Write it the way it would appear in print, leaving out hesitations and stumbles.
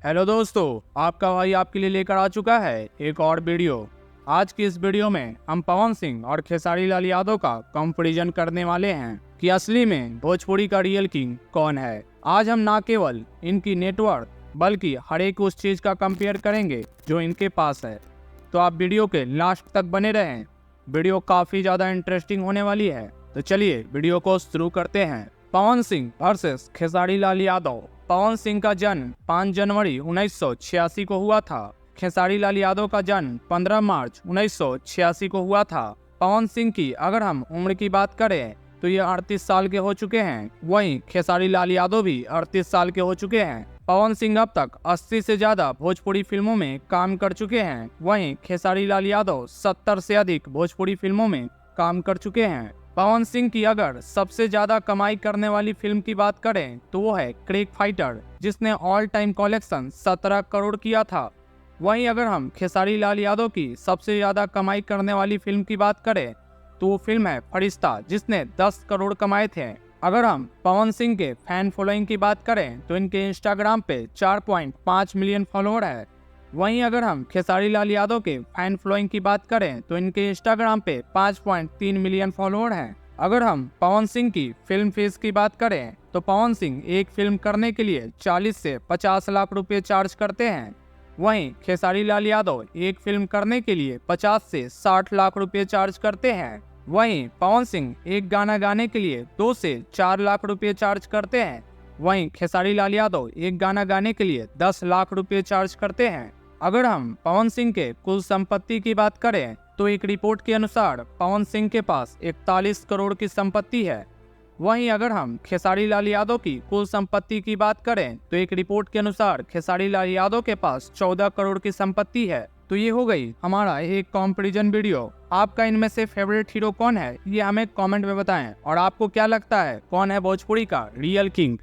Hello दोस्तों, आपका भाई आपके लिए लेकर आ चुका है एक और वीडियो। आज की इस वीडियो में हम पवन सिंह और खेसारी लाल यादव का कंपैरिजन करने वाले हैं कि असली में भोजपुरी का रियल किंग कौन है। आज हम ना केवल इनकी नेटवर्क बल्कि हर एक उस चीज का कंपेयर करेंगे जो इनके पास है। तो आप वीडियो के लास्ट तक बने रहें, वीडियो काफी ज्यादा इंटरेस्टिंग होने वाली है। तो चलिए वीडियो को शुरू करते हैं। पवन सिंह वर्सेस खेसारी लाल यादव। पवन सिंह का जन्म 5 जनवरी 1986 को हुआ था। खेसारी लाल यादव का जन्म 15 मार्च 1986 को हुआ था। पवन सिंह की अगर हम उम्र की बात करें तो ये 38 साल के हो चुके हैं, वहीं खेसारी लाल यादव भी 38 साल के हो चुके हैं। पवन सिंह अब तक 80 से ज्यादा भोजपुरी फिल्मों में काम कर चुके हैं, वहीं खेसारी लाल यादव 70 से अधिक भोजपुरी फिल्मों में काम कर चुके हैं। पवन सिंह की अगर सबसे ज्यादा कमाई करने वाली फिल्म की बात करें तो वो है क्रिक फाइटर, जिसने ऑल टाइम कलेक्शन 17 करोड़ किया था। वहीं अगर हम खेसारी लाल यादव की सबसे ज्यादा कमाई करने वाली फिल्म की बात करें तो वो फिल्म है फरिश्ता, जिसने 10 करोड़ कमाए थे। अगर हम पवन सिंह के फैन फॉलोइंग की बात करें तो इनके इंस्टाग्राम पे 4.5 मिलियन फॉलोअर है। वहीं अगर हम खेसारी लाल यादव के फैन फॉलोइंग की बात करें तो इनके इंस्टाग्राम पे 5.3 मिलियन फॉलोअर हैं। अगर हम पवन सिंह की फिल्म फीस की बात करें तो पवन सिंह एक फिल्म करने के लिए 40 से 50 लाख रुपए चार्ज करते हैं। वहीं खेसारी लाल यादव एक फिल्म करने के लिए 50 से 60 लाख रुपए चार्ज करते हैं। वहीं पवन सिंह एक गाना गाने के लिए 2 से 4 लाख रुपए चार्ज करते हैं। वहीं खेसारी लाल यादव एक गाना गाने के लिए 10 लाख रुपए चार्ज करते हैं। अगर हम पवन सिंह के कुल संपत्ति की बात करें तो एक रिपोर्ट के अनुसार पवन सिंह के पास 41 करोड़ की संपत्ति है। वहीं अगर हम खेसारी लाल यादव की कुल संपत्ति की बात करें तो एक रिपोर्ट के अनुसार खेसारी लाल यादव के पास 14 करोड़ की संपत्ति है। तो ये हो गई हमारा एक कंपैरिजन वीडियो। आपका इनमें से फेवरेट हीरो कौन है ये हमें कमेंट में बताएं, और आपको क्या लगता है कौन है भोजपुरी का रियल किंग।